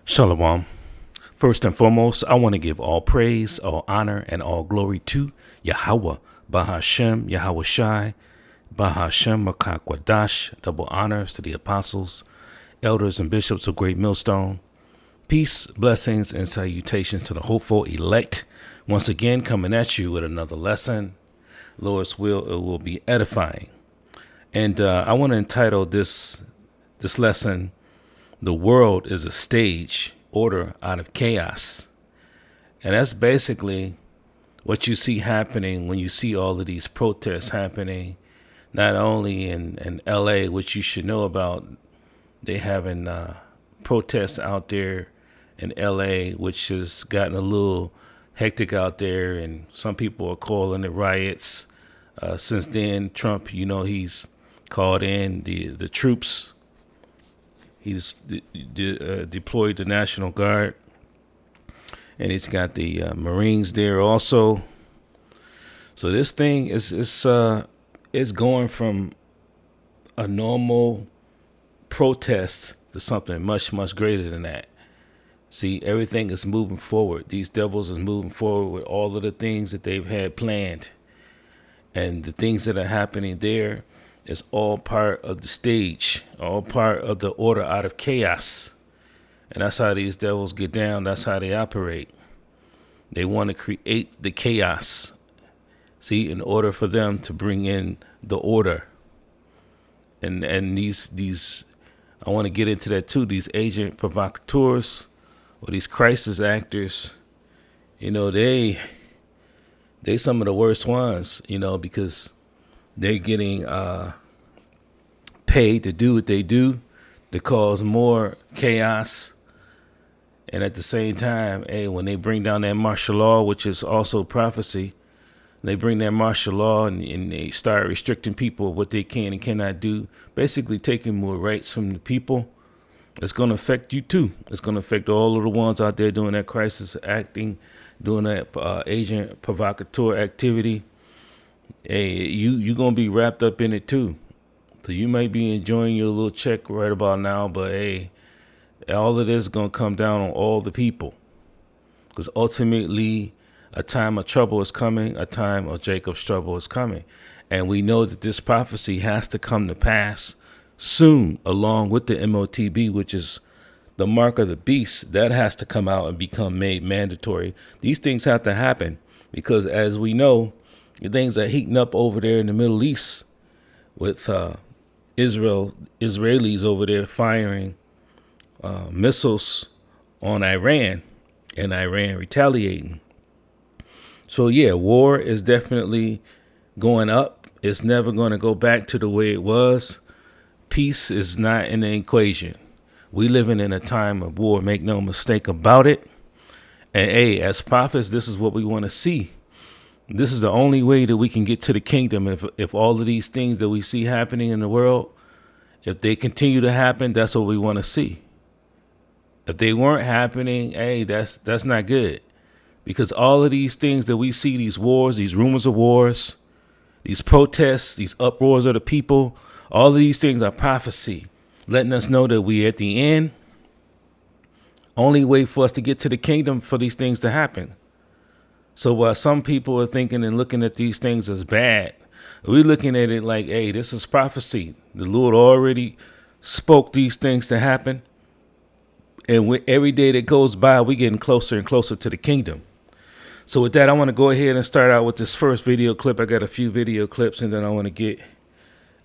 Shalom. First and foremost, I want to give all praise, all honor, and all glory to Yahweh, Bahashem, Yahweh Shai, Bahashem, Makakwadash. Double honors to the apostles, elders, and bishops of Great Millstone. Peace, blessings, and salutations to the hopeful elect. Once again, coming at you with another lesson. Lord's will, it will be edifying. And I want to entitle this lesson, "The World is a Stage, Order out of Chaos." And that's basically what you see happening when you see all of these protests happening, not only in LA, which you should know about. They having protests out there in LA, which has gotten a little hectic out there, and some people are calling it riots. Since then, Trump, he's called in the troops. He's deployed the National Guard, and he's got the Marines there also. So this thing is going from a normal protest to something much, much greater than that. See, everything is moving forward. These devils is moving forward with all of the things that they've had planned. And the things that are happening there is all part of the stage, all part of the order out of chaos. And that's how these devils get down. That's how they operate. They want to create the chaos, see, in order for them to bring in the order. And these I want to get into that too. These agent provocateurs or these crisis actors, they some of the worst ones, because they're getting paid to do what they do, to cause more chaos. And at the same time, when they bring down that martial law, which is also prophecy, they bring that martial law and they start restricting people what they can and cannot do, basically taking more rights from the people. It's going to affect you too. It's going to affect all of the ones out there doing that crisis acting, doing that agent provocateur activity. You're going to be wrapped up in it too. So you might be enjoying your little check right about now, but all of this is going to come down on all the people. Because ultimately, a time of trouble is coming. A time of Jacob's trouble is coming. And we know that this prophecy has to come to pass soon, along with the MOTB, which is the mark of the beast. That has to come out and become made mandatory. These things have to happen because, as we know, the things are heating up over there in the Middle East with Israelis over there firing missiles on Iran and Iran retaliating. So, war is definitely going up. It's never going to go back to the way it was. Peace is not in the equation. We living in a time of war, make no mistake about it. And as prophets, this is what we want to see. This is the only way that we can get to the kingdom. If all of these things that we see happening in the world, if they continue to happen, that's what we want to see. If they weren't happening, that's not good. Because all of these things that we see, these wars, these rumors of wars, these protests, these uproars of the people, all of these things are prophecy, letting us know that we at the end. Only way for us to get to the kingdom for these things to happen. So while some people are thinking and looking at these things as bad, we're looking at it like, this is prophecy. The Lord already spoke these things to happen. And every day that goes by, we're getting closer and closer to the kingdom. So with that, I want to go ahead and start out with this first video clip. I got a few video clips, and then I want to get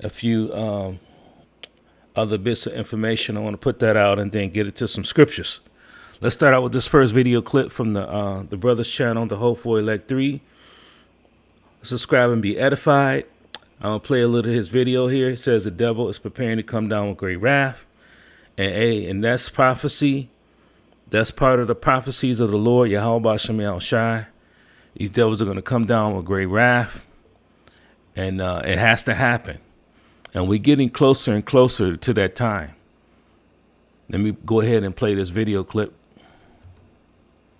a few other bits of information. I want to put that out and then get it to some scriptures. Let's start out with this first video clip from the brother's channel, the Hopeful Elect 3. Subscribe and be edified. I'm going to play a little of his video here. It says the devil is preparing to come down with great wrath. And that's prophecy. That's part of the prophecies of the Lord, Yahweh Bashem Yahweh Shai. These devils are going to come down with great wrath. And it has to happen. And we're getting closer and closer to that time. Let me go ahead and play this video clip.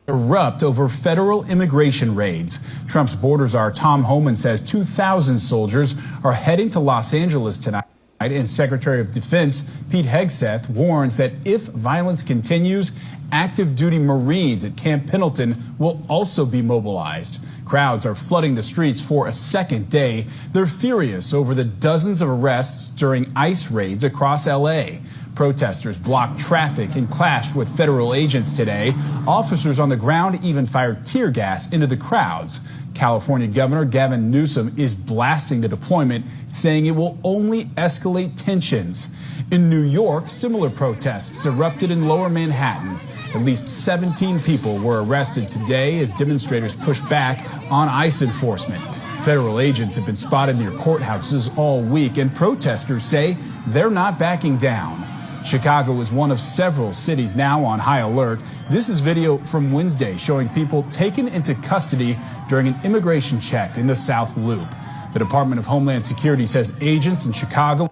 Erupt over federal immigration raids. Trump's border czar Tom Homan says 2,000 soldiers are heading to Los Angeles tonight. And Secretary of Defense Pete Hegseth warns that if violence continues, active duty Marines at Camp Pendleton will also be mobilized. Crowds are flooding the streets for a second day. They're furious over the dozens of arrests during ICE raids across LA. Protesters blocked traffic and clashed with federal agents today. Officers on the ground even fired tear gas into the crowds. California Governor Gavin Newsom is blasting the deployment, saying it will only escalate tensions. In New York, similar protests erupted in Lower Manhattan. At least 17 people were arrested today as demonstrators pushed back on ICE enforcement. Federal agents have been spotted near courthouses all week, and protesters say they're not backing down. Chicago is one of several cities now on high alert. This is video from Wednesday showing people taken into custody during an immigration check in the South Loop. The Department of Homeland Security says agents in Chicago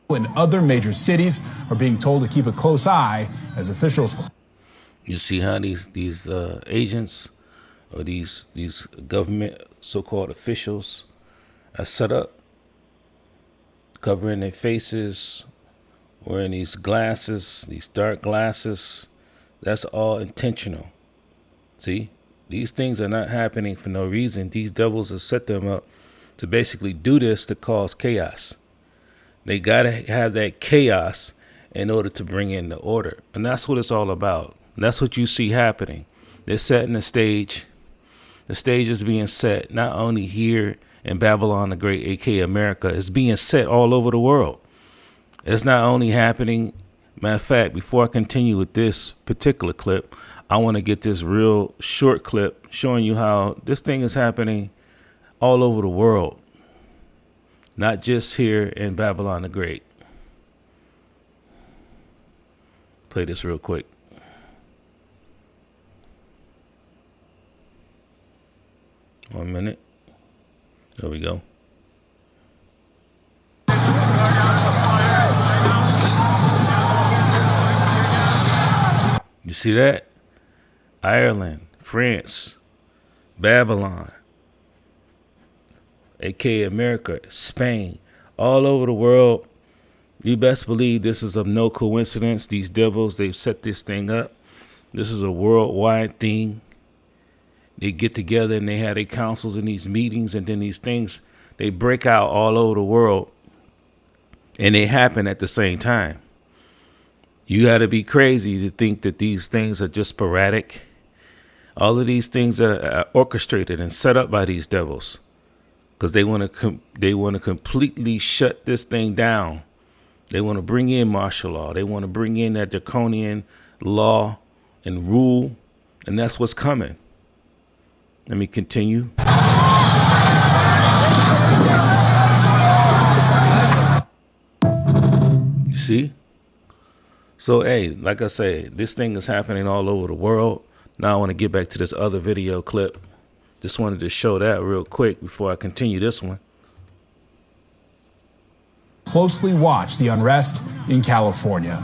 and other major cities are being told to keep a close eye as officials. You see how these agents or these government so-called officials are set up, covering their faces, wearing these glasses, these dark glasses. That's all intentional. See, these things are not happening for no reason. These devils have set them up to basically do this to cause chaos. They got to have that chaos in order to bring in the order. And that's what it's all about. And that's what you see happening. They're setting the stage. The stage is being set not only here in Babylon the Great, aka America, it's being set all over the world. It's not only happening. Matter of fact, before I continue with this particular clip, I want to get this real short clip showing you how this thing is happening all over the world, not just here in Babylon the Great. Play this real quick. One minute. There we go. You see that? Ireland, France, Babylon, aka America, Spain, all over the world. You best believe this is of no coincidence. These devils, they've set this thing up. This is a worldwide thing. They get together and they have their councils and these meetings, and then these things, they break out all over the world, and they happen at the same time. You got to be crazy to think that these things are just sporadic. All of these things are orchestrated and set up by these devils, because they want to completely shut this thing down. They want to bring in martial law. They want to bring in that draconian law and rule, and that's what's coming. Let me continue. You see? So, hey, like I say, this thing is happening all over the world. Now I want to get back to this other video clip. Just wanted to show that real quick before I continue this one. Closely watch the unrest in California.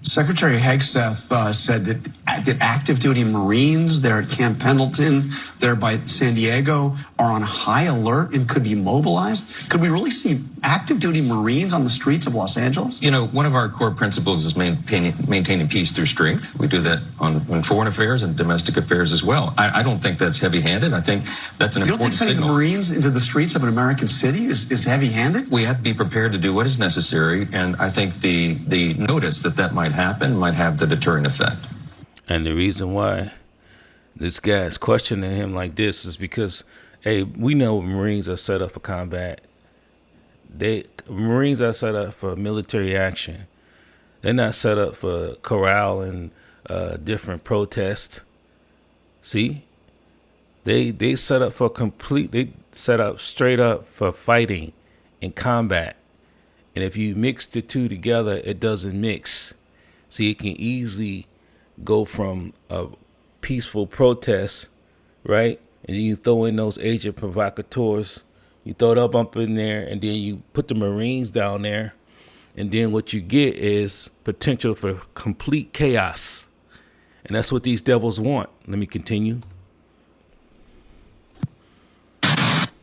Secretary Hegseth said that active duty Marines there at Camp Pendleton, there by San Diego, are on high alert and could be mobilized. Could we really see active duty Marines on the streets of Los Angeles? You know, one of our core principles is maintaining peace through strength. We do that on foreign affairs and domestic affairs as well. I don't think that's heavy-handed. I think that's an important signal. You don't think sending Marines into the streets of an American city is heavy-handed? We have to be prepared to do what is necessary, and I think the notice that might happen might have the deterrent effect. And the reason why this guy is questioning him like this is because, hey, we know Marines are set up for combat. Marines are set up for military action. They're not set up for corral and different protests. See, they set up for they set up straight up for fighting and combat. And if you mix the two together, it doesn't mix. See, it can easily go from a peaceful protest, right? And then you throw in those agent provocateurs. You throw it up in there, and then you put the Marines down there. And then what you get is potential for complete chaos. And that's what these devils want. Let me continue.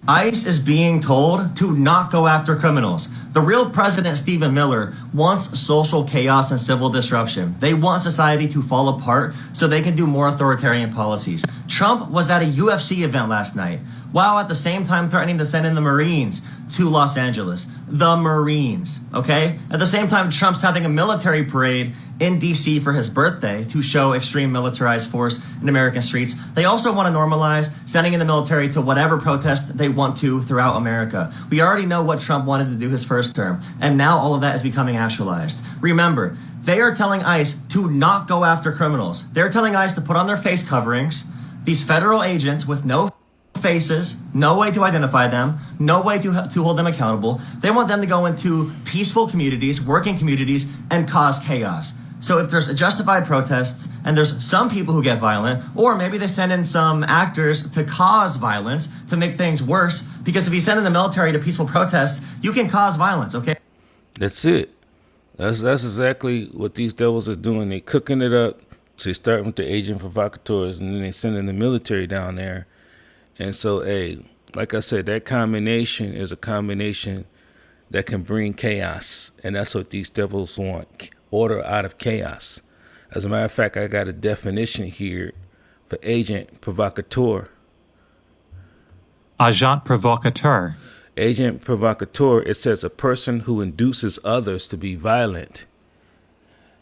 ICE is being told to not go after criminals. The real President Stephen Miller wants social chaos and civil disruption. They want society to fall apart so they can do more authoritarian policies. Trump was at a UFC event last night, while at the same time threatening to send in the Marines to Los Angeles. The Marines, okay? At the same time, Trump's having a military parade in DC for his birthday to show extreme militarized force in American streets. They also want to normalize sending in the military to whatever protest they want to throughout America. We already know what Trump wanted to do his first term, and now all of that is becoming actualized. Remember, they are telling ICE to not go after criminals. They're telling ICE to put on their face coverings. These federal agents with no faces, no way to identify them, no way to hold them accountable. They want them to go into peaceful communities, working communities, and cause chaos. So if there's justified protests and there's some people who get violent, or maybe they send in some actors to cause violence to make things worse, because if you send in the military to peaceful protests, you can cause violence, okay? That's it. That's exactly what these devils are doing. They cooking it up. So they start with the agent provocateurs, and then they send in the military down there. And so, hey, like I said, that combination is a combination that can bring chaos. And that's what these devils want, order out of chaos. As a matter of fact, I got a definition here for agent provocateur. Agent provocateur. Agent provocateur, it says a person who induces others to be violent.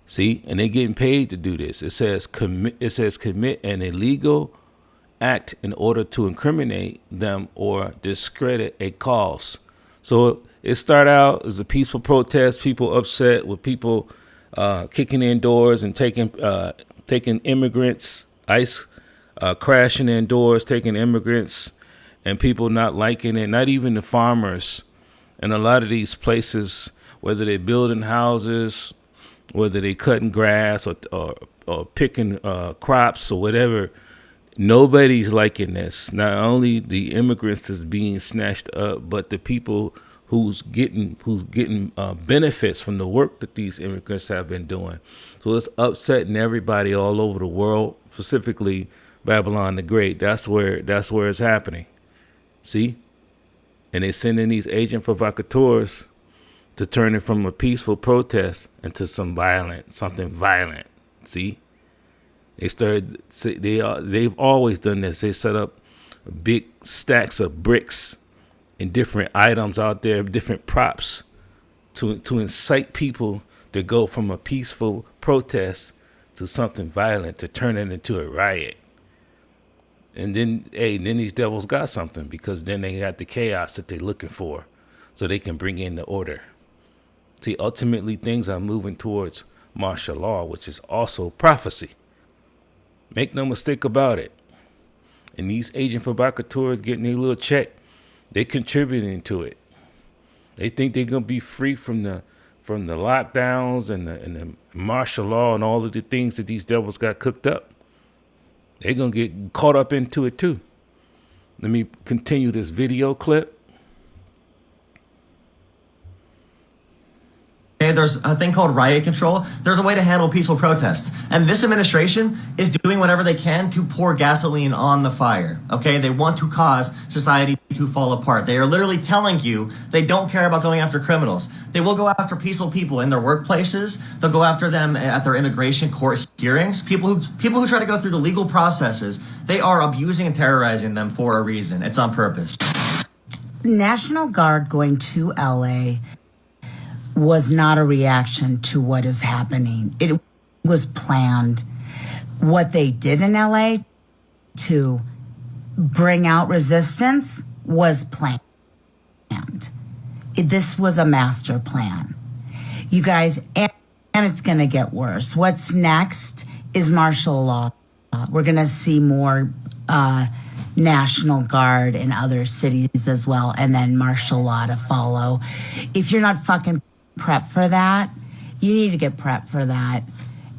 See, and they're getting paid to do this. It says commit an illegal act in order to incriminate them or discredit a cause. So it started out as a peaceful protest, people upset with people kicking in doors and taking immigrants, ICE crashing in doors, taking immigrants, and people not liking it, not even the farmers. And a lot of these places, whether they're building houses, whether they cutting grass or picking crops or whatever, nobody's liking this. Not only the immigrants is being snatched up, but the people who's getting benefits from the work that these immigrants have been doing. So it's upsetting everybody all over the world, specifically Babylon the Great. That's where it's happening. See? And they send in these agent provocateurs to turn it from a peaceful protest into something violent. See? They've always done this. They set up big stacks of bricks and different items out there, different props to incite people to go from a peaceful protest to something violent, to turn it into a riot. And then these devils got something, because then they got the chaos that they're looking for, so they can bring in the order. See, ultimately things are moving towards martial law, which is also prophecy. Make no mistake about it. And these agent provocateurs getting their little check, they contributing to it. They think they're gonna be free from the lockdowns and the martial law and all of the things that these devils got cooked up. They're gonna get caught up into it too. Let me continue this video clip. There's a thing called riot control. There's a way to handle peaceful protests. And this administration is doing whatever they can to pour gasoline on the fire. Okay? They want to cause society to fall apart. They are literally telling you they don't care about going after criminals. They will go after peaceful people in their workplaces. They'll go after them at their immigration court hearings. People who try to go through the legal processes, they are abusing and terrorizing them for a reason. It's on purpose. National Guard going to LA was not a reaction to what is happening. It was planned. What they did in LA to bring out resistance was planned. This was a master plan. You guys, and it's going to get worse. What's next is martial law. We're going to see more National Guard in other cities as well, and then martial law to follow. If you're not fucking prepped for that, you need to get prepped for that.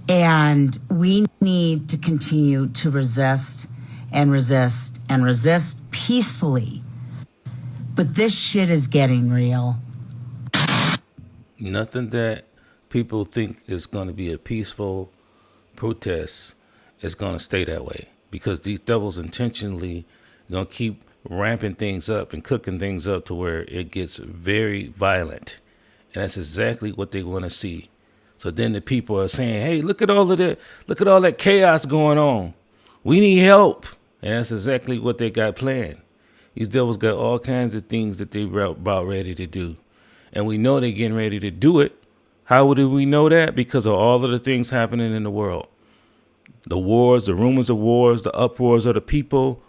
And we need to continue to resist and resist and resist peacefully. But this shit is getting real. Nothing that people think is going to be a peaceful protest is going to stay that way, because these devils intentionally going to keep ramping things up and cooking things up to where it gets very violent. And that's exactly what they want to see. So then the people are saying, hey, look at all that chaos going on. We need help. And that's exactly what they got planned. These devils got all kinds of things that they about ready to do. And we know they're getting ready to do it. How do we know that? Because of all of the things happening in the world. The wars, the rumors of wars, the uproars of the people,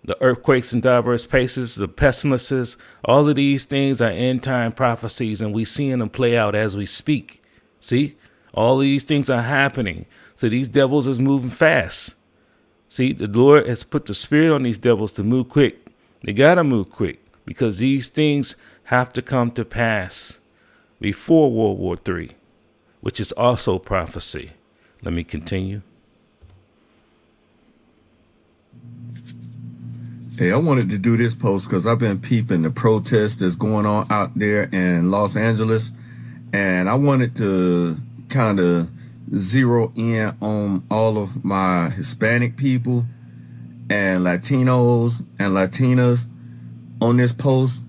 the earthquakes in diverse places, the pestilences, all of these things are end time prophecies, and we seeing them play out as we speak. See, all of these things are happening. So these devils is moving fast. See, the Lord has put the spirit on these devils to move quick. They got to move quick because these things have to come to pass before World War III, which is also prophecy. Let me continue. Hey, I wanted to do this post because I've been peeping the protest that's going on out there in Los Angeles. And I wanted to kind of zero in on all of my Hispanic people and Latinos and Latinas on this post.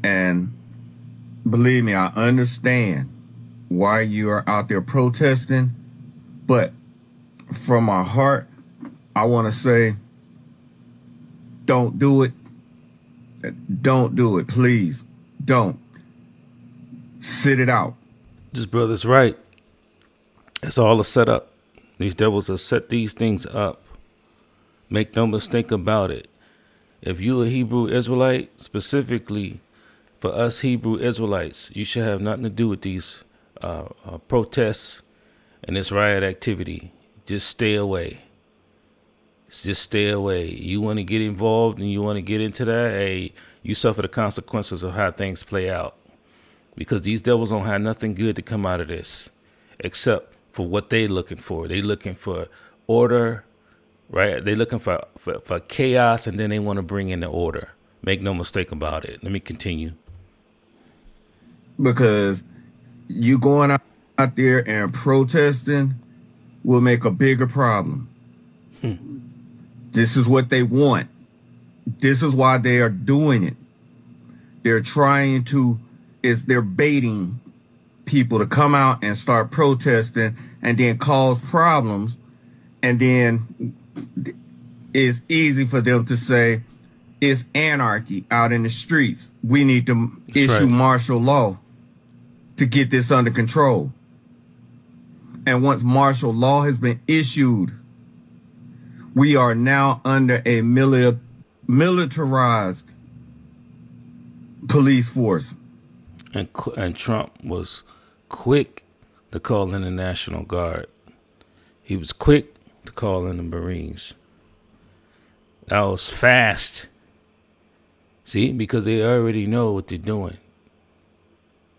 And believe me, I understand why you are out there protesting. But from my heart, I want to say, don't do it. Don't do it, please. Don't. Sit it out. This brother's right. It's all a setup. These devils have set these things up. Make no mistake about it. If you a Hebrew Israelite, specifically for us Hebrew Israelites, you should have nothing to do with these protests and this riot activity. Just stay away. Just stay away. You want to get involved and you want to get into that, hey, you suffer the consequences of how things play out. Because these devils don't have nothing good to come out of this except for what they looking for. They looking for order, right? They looking for chaos, and then they want to bring in the order. Make no mistake about it. Let me continue. Because you going out there and protesting will make a bigger problem. This is what they want. This is why they are doing it. They're trying to, they're baiting people to come out and start protesting and then cause problems. And then it's easy for them to say it's anarchy out in the streets. We need to issue martial law to get this under control. And once martial law has been issued, we are now under a militarized police force. And Trump was quick to call in the National Guard. He was quick to call in the Marines. That was fast. See, because they already know what they're doing.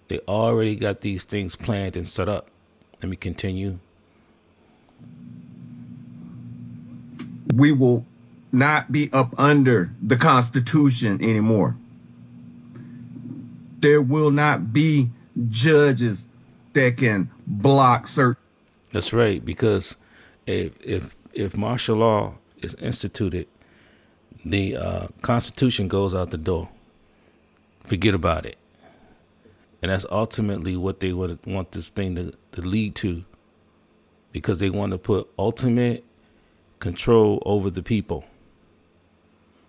They already got these things planned and set up. Let me continue. We will not be up under the Constitution anymore. There will not be judges that can block certain. That's right, because if martial law is instituted, the Constitution goes out the door. Forget about it. And that's ultimately what they would want this thing to lead to, because they want to put ultimate control over the people.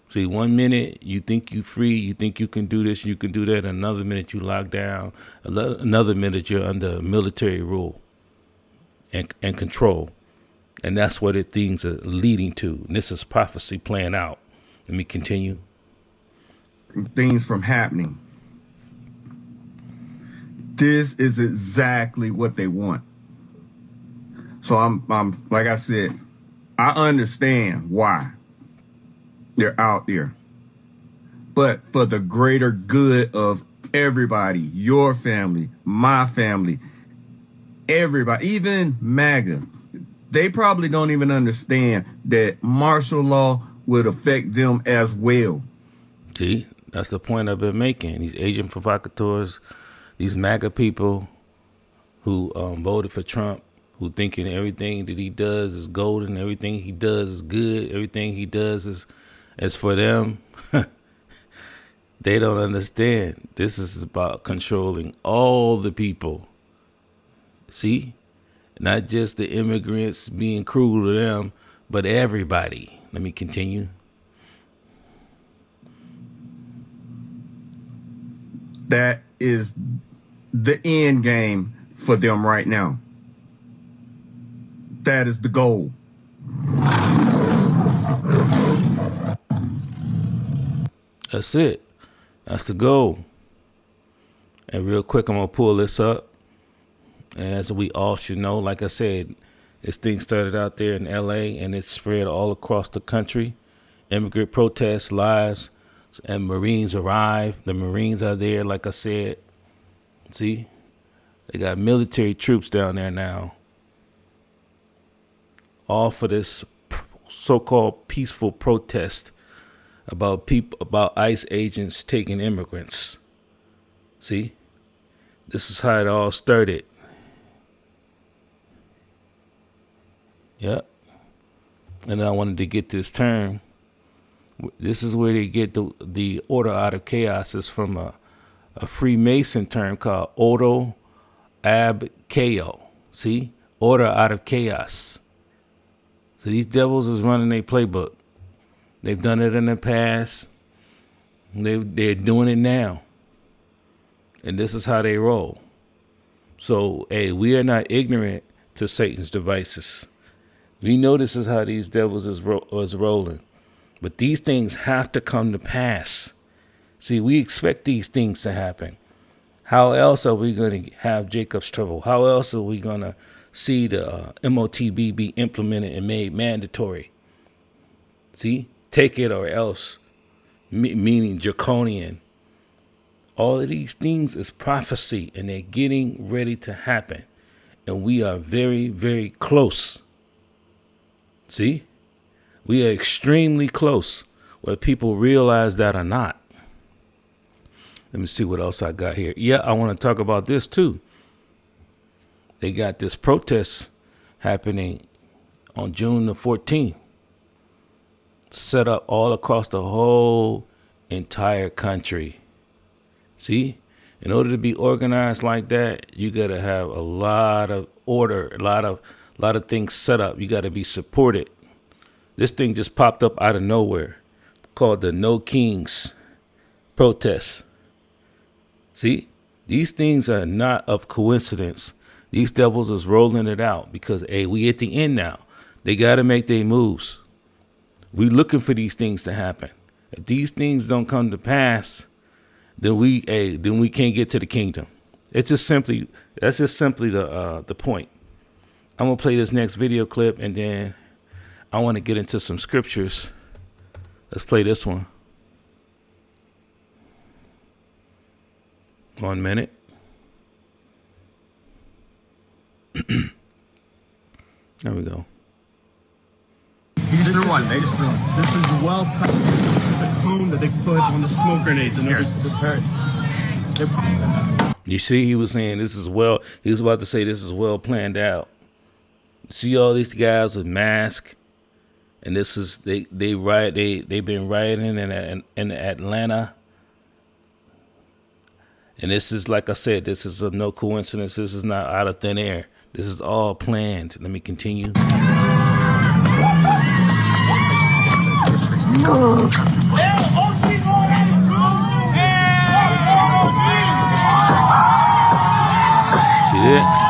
See, 1 minute you think you free, you think you can do this, you can do that. Another minute you lock down. Another minute you're under military rule and control. And that's what things are leading to. And this is prophecy playing out. Let me continue. Things from happening. This is exactly what they want. So I'm like I said, I understand why they're out there. But for the greater good of everybody, your family, my family, everybody, even MAGA, they probably don't even understand that martial law would affect them as well. See, that's the point I've been making. These agent provocateurs, these MAGA people who voted for Trump, who thinking everything that he does is golden, everything he does is good, everything he does is for them. They don't understand. This is about controlling all the people. See? Not just the immigrants being cruel to them, but everybody. Let me continue. That is the end game for them right now. That is the goal. That's it. That's the goal. And real quick, I'm going to pull this up. And as we all should know, like I said, this thing started out there in L.A. and it spread all across the country. Immigrant protests, lies, and Marines arrive. The Marines are there, like I said. See? They got military troops down there now. All for this so-called peaceful protest about ICE agents taking immigrants. See? This is how it all started. Yep. And then I wanted to get this term. This is where they get the order out of chaos. Is from a Freemason term called ordo ab chaos. See? Order out of chaos. So these devils is running their playbook. They've done it in the past. They're doing it now. And this is how they roll. So, hey, we are not ignorant to Satan's devices. We know this is how these devils is rolling. But these things have to come to pass. See, we expect these things to happen. How else are we going to have Jacob's trouble? How else are we going to see the MOTB be implemented and made mandatory? See, take it or else, meaning draconian. All of these things is prophecy, and they're getting ready to happen. And we are very, very close. See? We are extremely close, whether people realize that or not. Let me see what else I got here. Yeah, I want to talk about this too. They got this protest happening on June the 14th. Set up all across the whole entire country. See? In order to be organized like that, you got to have a lot of order, a lot of things set up. You got to be supported. This thing just popped up out of nowhere, called the No Kings protest. See, these things are not of coincidence. These devils is rolling it out because, hey, we at the end now. They got to make their moves. We looking for these things to happen. If these things don't come to pass, then we can't get to the kingdom. That's just simply the point. I'm gonna play this next video clip, and then I want to get into some scriptures. Let's play this one. 1 minute. There we go. He just threw one. They just threw one. This is this is a cone that they put on the smoke grenades and You see, he was saying this is well. He was about to say this is well planned out. See all these guys with masks, and this is they've been rioting in Atlanta, and this is, like I said, this is of no coincidence. This is not out of thin air. This is all planned. Let me continue. See that?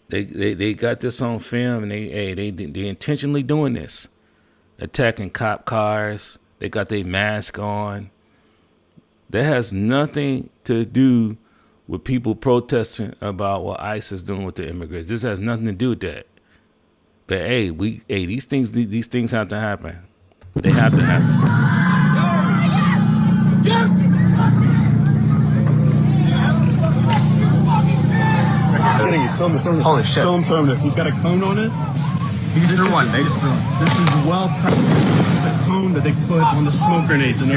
They got this on film, and they intentionally doing this, attacking cop cars. They got their mask on. That has nothing to do with people protesting about what ICE is doing with the immigrants. This has nothing to do with that. But hey, these things have to happen. They have to happen. Holy shit. He's got a cone on it. He just threw one. They just threw one. This is this is a cone that they put on the smoke grenades and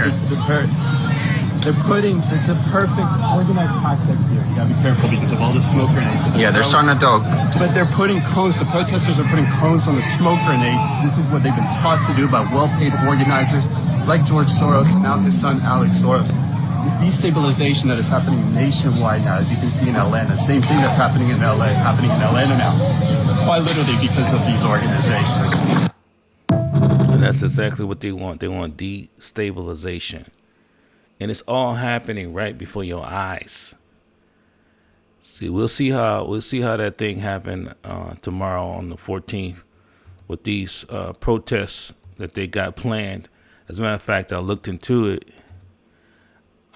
It's a perfect organized tactic here. You gotta be careful because of all the smoke grenades. Yeah, they're starting to throw. But they're putting cones. The protesters are putting cones on the smoke grenades. This is what they've been taught to do by well-paid organizers like George Soros and now his son Alex Soros. The destabilization that is happening nationwide now, as you can see in Atlanta, same thing that's happening in LA, happening in Atlanta now, quite literally because of these organizations. And that's exactly what they want. They want destabilization. And it's all happening right before your eyes. See, we'll see how that thing happen tomorrow on the 14th with these protests that they got planned. As a matter of fact, I looked into it.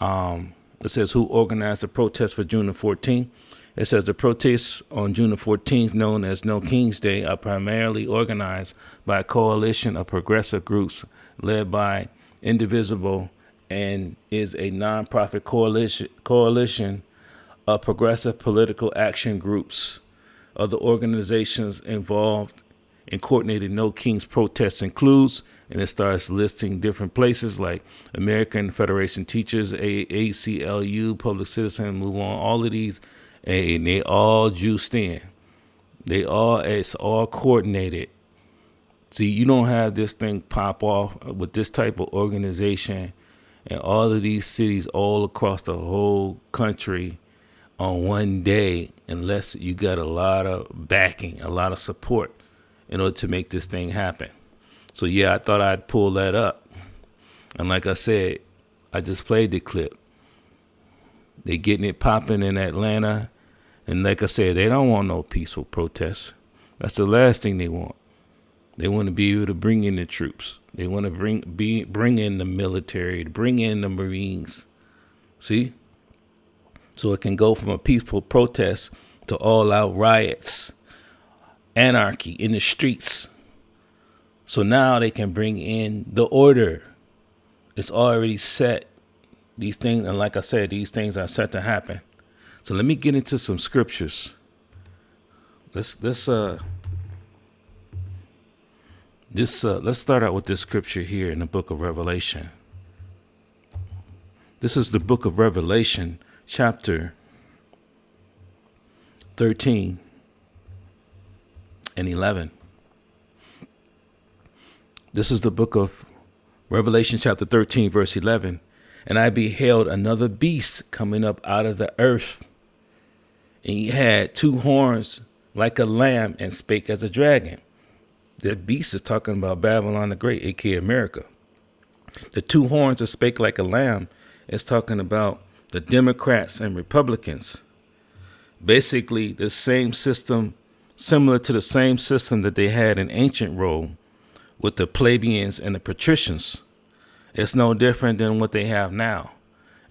It says who organized the protest for June the 14th. It says the protests on June the 14th, known as No King's Day, are primarily organized by a coalition of progressive groups led by Indivisible and is a nonprofit coalition of progressive political action groups. Other organizations involved in coordinating No King's protests includes, and it starts listing different places like American Federation Teachers, ACLU, Public Citizen, Move On, all of these, and they all juiced in. It's all coordinated. See, you don't have this thing pop off with this type of organization and all of these cities all across the whole country on one day unless you got a lot of backing, a lot of support in order to make this thing happen. So yeah, I thought I'd pull that up. And like I said, I just played the clip. They getting it popping in Atlanta. And like I said, they don't want no peaceful protests. That's the last thing they want. They want to be able to bring in the troops. They want to bring in the military, bring in the Marines. See? So it can go from a peaceful protest to all-out riots, anarchy in the streets. So now they can bring in the order. It's already set. These things, and like I said, these things are set to happen. So let me get into some scriptures. Let's start out with this scripture here in the book of Revelation. This is the book of Revelation, chapter 13 and 11. This is the book of Revelation, chapter 13, verse 11. And I beheld another beast coming up out of the earth. And he had two horns like a lamb and spake as a dragon. The beast is talking about Babylon the Great, aka America. The two horns that spake like a lamb is talking about the Democrats and Republicans. Basically, the same system, similar to the same system that they had in ancient Rome with the plebeians and the patricians. It's no different than what they have now.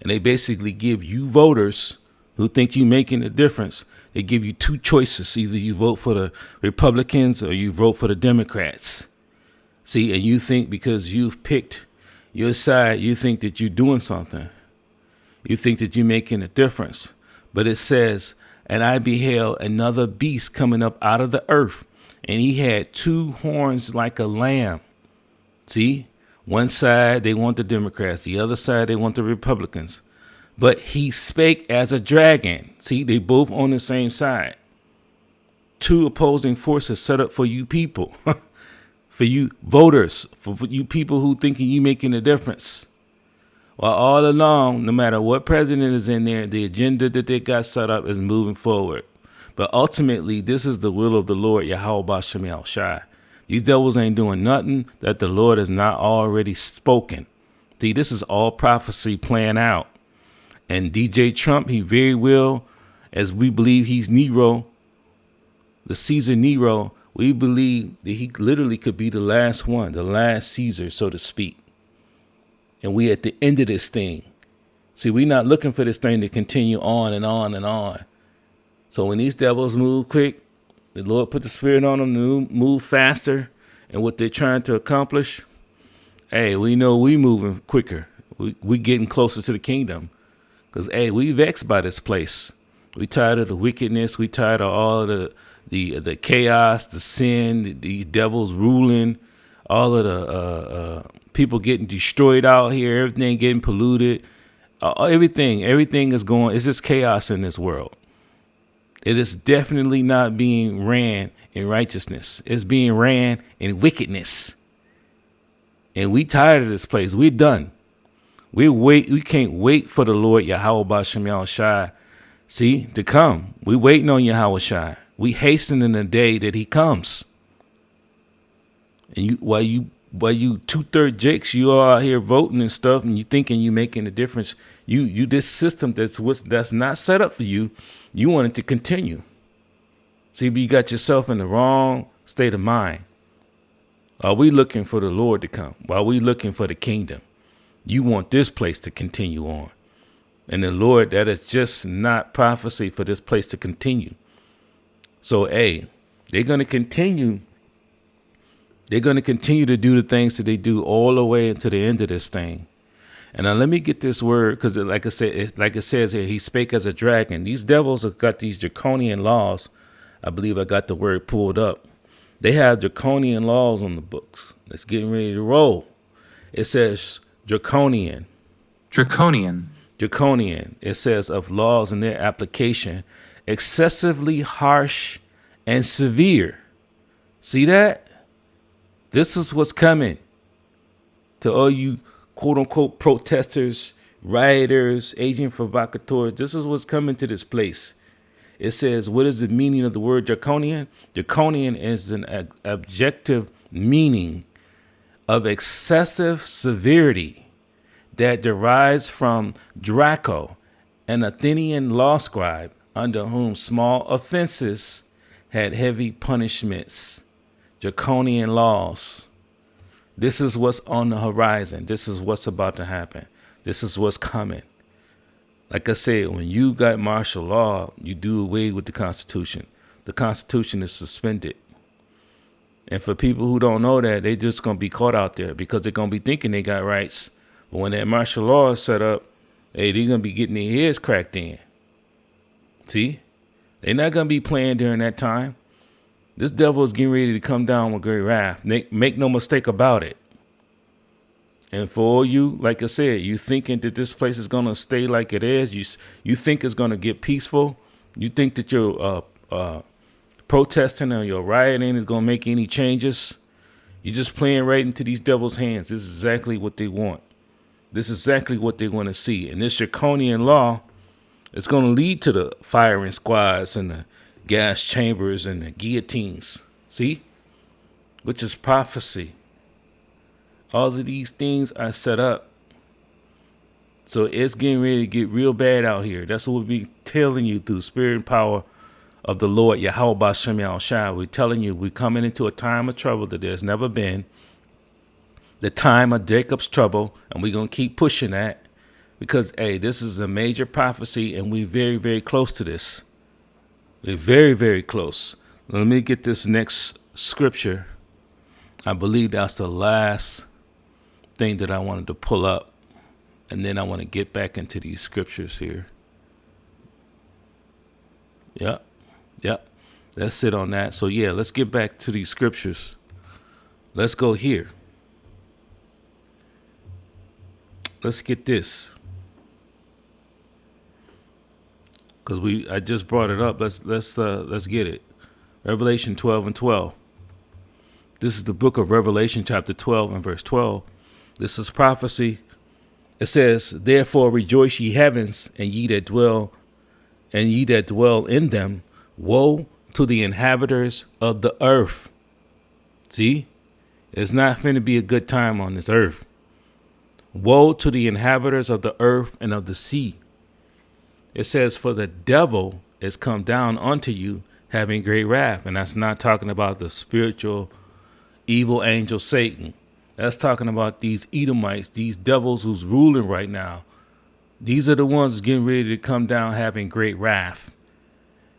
And they basically give you voters who think you're making a difference. They give you two choices. Either you vote for the Republicans or you vote for the Democrats. See, and you think because you've picked your side, you think that you're doing something. You think that you're making a difference. But it says, and I beheld another beast coming up out of the earth, and he had two horns like a lamb. See? One side, they want the Democrats. The other side, they want the Republicans. But he spake as a dragon. See, they both on the same side. Two opposing forces set up for you people, for you voters, for you people who thinking you making a difference. While all along, no matter what president is in there, the agenda that they got set up is moving forward. But ultimately, this is the will of the Lord, Yahweh Bashem Yahushai. These devils ain't doing nothing that the Lord has not already spoken. See, this is all prophecy playing out. And DJ Trump, he very well, as we believe he's Nero, the Caesar Nero, we believe that he literally could be the last one, the last Caesar, so to speak. And we at the end of this thing. See, we're not looking for this thing to continue on and on and on. So when these devils move quick, the Lord put the spirit on them to move faster, and what they're trying to accomplish, hey, we know we moving quicker. We getting closer to the kingdom, because hey, we vexed by this place. We tired of the wickedness. We tired of all of the chaos, the sin, these devils ruling, all of the people getting destroyed out here, everything getting polluted. Everything is going. It's just chaos in this world. It is definitely not being ran in righteousness. It's being ran in wickedness. And we tired of this place. We're done. We can't wait for the Lord Yahweh Bashem Yahushai, to come. We waiting on Yahweh Shai. We hastening the day that he comes. And while you 2/3 jakes, you are out here voting and stuff, and you thinking you making a difference. You this system that's not set up for you. You want it to continue. See, but you got yourself in the wrong state of mind. Are we looking for the Lord to come? While we looking for the kingdom, you want this place to continue on. And the Lord, that is just not prophecy for this place to continue. So, they're going to continue. They're going to continue to do the things that they do all the way into the end of this thing. And now let me get this word, because like I said, like it says here, he spake as a dragon. These devils have got these draconian laws. I believe I got the word pulled up. They have draconian laws on the books. It's getting ready to roll. It says draconian. Draconian. It says of laws and their application, excessively harsh and severe. See that? This is what's coming to all you quote unquote protesters, rioters, agent provocateurs. This is what's coming to this place. It says, what is the meaning of the word draconian? Draconian is an objective meaning of excessive severity that derives from Draco, an Athenian law scribe under whom small offenses had heavy punishments. Draconian laws. This is what's on the horizon. This is what's about to happen. This is what's coming. Like I said, when you got martial law, you do away with the Constitution. The Constitution is suspended. And for people who don't know that, they just going to be caught out there because they're going to be thinking they got rights. But when that martial law is set up, they're going to be getting their heads cracked in. See? They're not going to be playing during that time. This devil is getting ready to come down with great wrath. Make no mistake about it. And for all you, like I said, you thinking that this place is going to stay like it is. You think it's going to get peaceful. You think that your protesting or your rioting is going to make any changes. You're just playing right into these devils' hands. This is exactly what they want. This is exactly what they want to see. And this draconian law is going to lead to the firing squads and the gas chambers and the guillotines. See? Which is prophecy. All of these things are set up. So it's getting ready to get real bad out here. That's what we'll be telling you through the spirit and power of the Lord Yahweh Bashem Yahushai. We're telling you we're coming into a time of trouble that there's never been. The time of Jacob's trouble. And we're going to keep pushing that. Because, this is a major prophecy and we're very, very close to this. We're very, very close. Let me get this next scripture. I believe that's the last thing that I wanted to pull up. And then I want to get back into these scriptures here. Yep. Let's sit on that. So, let's get back to these scriptures. Let's go here. Let's get this. Because I just brought it up. Let's get it. Revelation 12:12. This is the book of Revelation, chapter 12 and verse 12. This is prophecy. It says, "Therefore rejoice, ye heavens, and ye that dwell in them. Woe to the inhabiters of the earth." See, it's not finna be a good time on this earth. Woe to the inhabitants of the earth and of the sea. It says, "For the devil is come down unto you, having great wrath." And that's not talking about the spiritual evil angel Satan. That's talking about these Edomites, these devils who's ruling right now. These are the ones getting ready to come down having great wrath.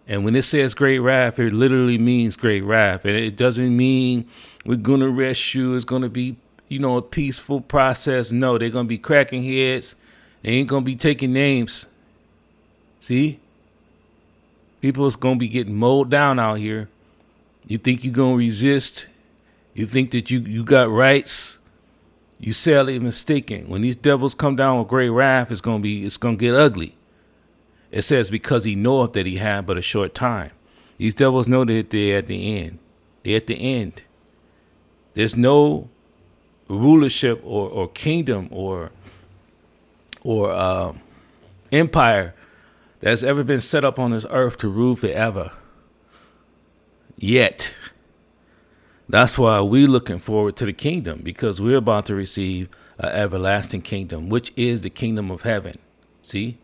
And when it says great wrath, it literally means great wrath. And it doesn't mean we're going to arrest you. It's going to be, a peaceful process. No, they're going to be cracking heads. They ain't going to be taking names. See? People is going to be getting mowed down out here. You think you're going to resist? You think that you got rights? You sadly mistaken. When these devils come down with great wrath, it's gonna get ugly. It says, because he knoweth that he had but a short time. These devils know that they're at the end. They're at the end. There's no rulership or kingdom or empire that's ever been set up on this earth to rule forever. Yet. That's why we're looking forward to the kingdom, because we're about to receive an everlasting kingdom, which is the kingdom of heaven. See?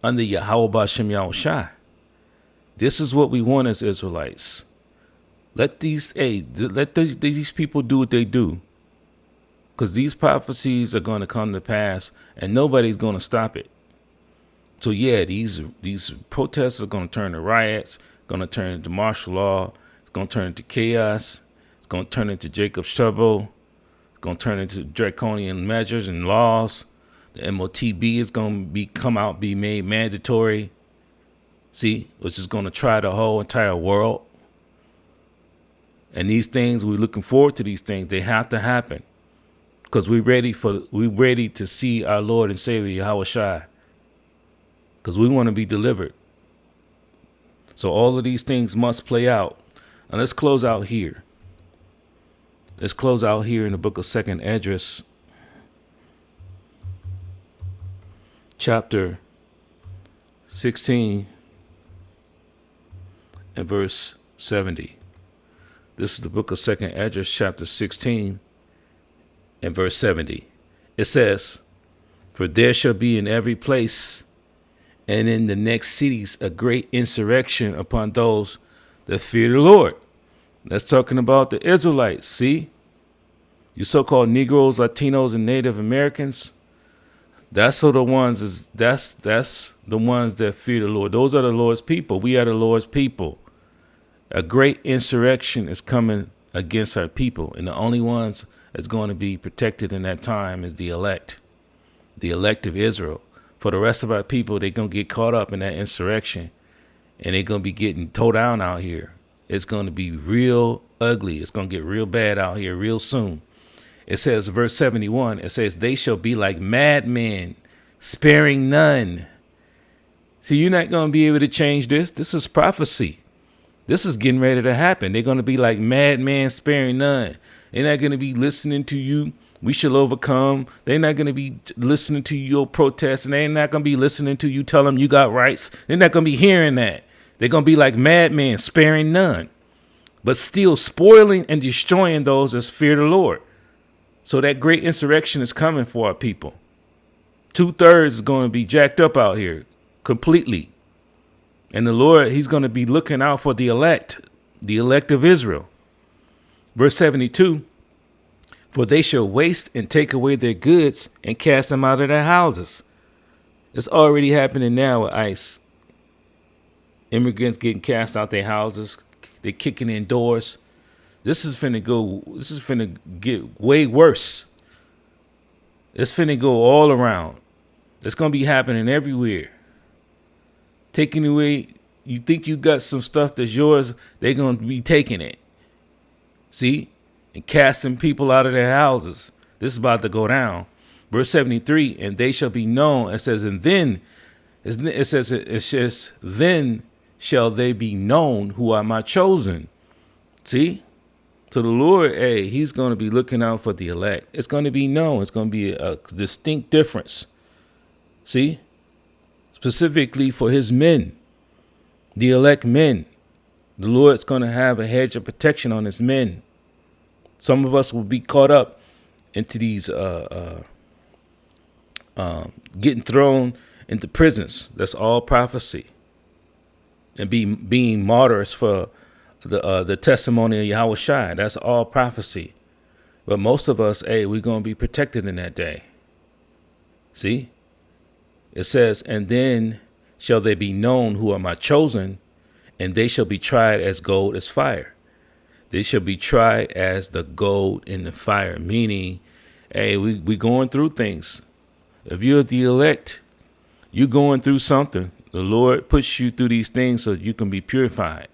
Under Yahweh B'Shem Yahushai. This is what we want as Israelites. Let these people do what they do. Because these prophecies are going to come to pass and nobody's going to stop it. So yeah, these protests are going to turn to riots, going to turn into martial law. It's going to turn into chaos. It's going to turn into Jacob's trouble. It's going to turn into draconian measures and laws. The MOTB is going to be made mandatory. See, which is going to try the whole entire world. And these things, we're looking forward to these things. They have to happen. Because we're ready to see our Lord and Savior Yahweh Shai. Because we want to be delivered. So all of these things must play out. And let's close out here. Let's close out here in the book of 2nd Esdras, chapter 16 and verse 70. This is the book of 2nd Esdras, chapter 16 and verse 70. It says, for there shall be in every place and in the next cities a great insurrection upon those that fear the Lord. That's talking about the Israelites. See, you so-called Negroes, Latinos, and Native Americans. That's the ones that fear the Lord. Those are the Lord's people. We are the Lord's people. A great insurrection is coming against our people, and the only ones that's going to be protected in that time is the elect of Israel. For the rest of our people, they're going to get caught up in that insurrection, and they're going to be getting towed down out here. It's going to be real ugly. It's going to get real bad out here real soon. It says, verse 71, it says, they shall be like madmen, sparing none. See, you're not going to be able to change this. This is prophecy. This is getting ready to happen. They're going to be like madmen, sparing none. They're not going to be listening to you. We shall overcome. They're not going to be listening to your protests, and they're not going to be listening to you tell them you got rights. They're not going to be hearing that. They're going to be like madmen, sparing none, but still spoiling and destroying those that fear the Lord. So that great insurrection is coming for our people. 2/3 is going to be jacked up out here completely. And the Lord, he's going to be looking out for the elect of Israel. Verse 72, for they shall waste and take away their goods and cast them out of their houses. It's already happening now with ICE. Immigrants getting cast out their houses. They're kicking in doors. This is finna get way worse. It's finna go all around. It's going to be happening everywhere. Taking away, you think you got some stuff that's yours, they're going to be taking it. See? And casting people out of their houses. This is about to go down. Verse 73, and they shall be known. It says, and then, it says, then shall they be known who are my chosen. See? So the Lord, he's going to be looking out for the elect. It's going to be known. It's going to be a distinct difference. See? Specifically for his men, the elect men. The Lord's going to have a hedge of protection on his men. Some of us will be caught up into these getting thrown into prisons. That's all prophecy. And being martyrs for the testimony of Yahweh Shai. That's all prophecy. But most of us, we're going to be protected in that day. See? It says, and then shall they be known who are my chosen, and they shall be tried as gold as fire. They shall be tried as the gold in the fire. Meaning, we going through things. If you're the elect, you're going through something. The Lord puts you through these things so you can be purified.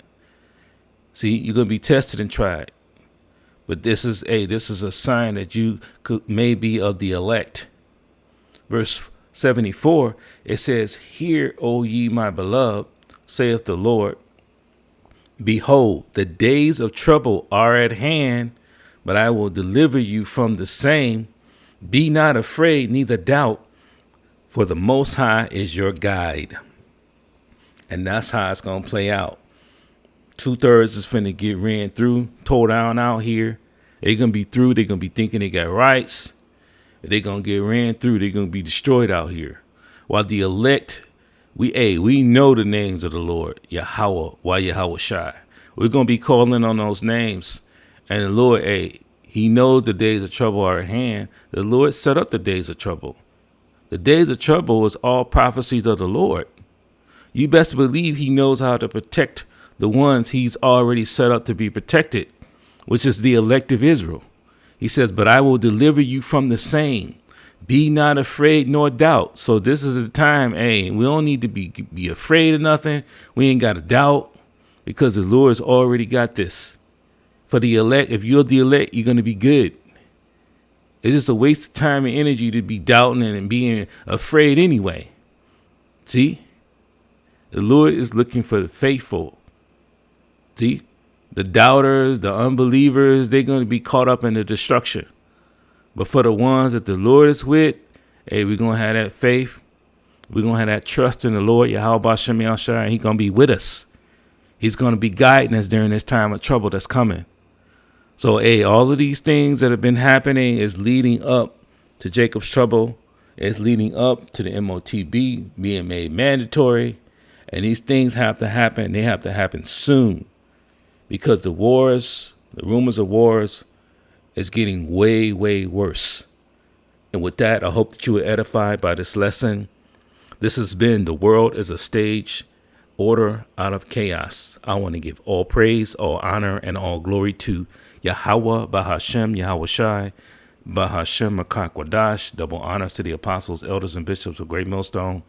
See, you're going to be tested and tried. But this is a sign that you may be of the elect. Verse 74, it says, "Hear, O ye my beloved, saith the Lord. Behold, the days of trouble are at hand, but I will deliver you from the same. Be not afraid, neither doubt, for the Most High is your guide." And that's how it's going to play out. 2/3 is finna get ran through, tore down out here. They're going to be through. They're going to be thinking they got rights. They're going to get ran through. They're going to be destroyed out here. While the elect, we know the names of the Lord, Yahweh, Yahweh Shai. We're going to be calling on those names. And the Lord, he knows the days of trouble are at hand. The Lord set up the days of trouble. The days of trouble is all prophecies of the Lord. You best believe he knows how to protect the ones he's already set up to be protected, which is the elect of Israel. He says, "But I will deliver you from the same. Be not afraid nor doubt." So this is the time, we don't need to be afraid of nothing. We ain't got to doubt, because the Lord's already got this. For the elect, if you're the elect, you're going to be good. It's just a waste of time and energy to be doubting and being afraid anyway. See? The Lord is looking for the faithful. See? The doubters, the unbelievers, they're going to be caught up in the destruction. But for the ones that the Lord is with, we're going to have that faith. We're going to have that trust in the Lord, Yahweh Bashem Yahshua, and he's going to be with us. He's going to be guiding us during this time of trouble that's coming. So, all of these things that have been happening is leading up to Jacob's trouble. It's leading up to the MOTB being made mandatory. And these things have to happen. They have to happen soon, because the rumors of wars is getting way, way worse. And with that, I hope that you were edified by this lesson. This has been The World is a Stage, Order Out of Chaos. I want to give all praise, all honor, and all glory to Yahweh, Bahashem, Yahweh Shai, Bahashem, Makakwadash. Double honors to the apostles, elders, and bishops of Great Millstone.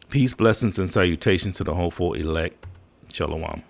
Peace, blessings, and salutations to the hopeful elect. Shalom.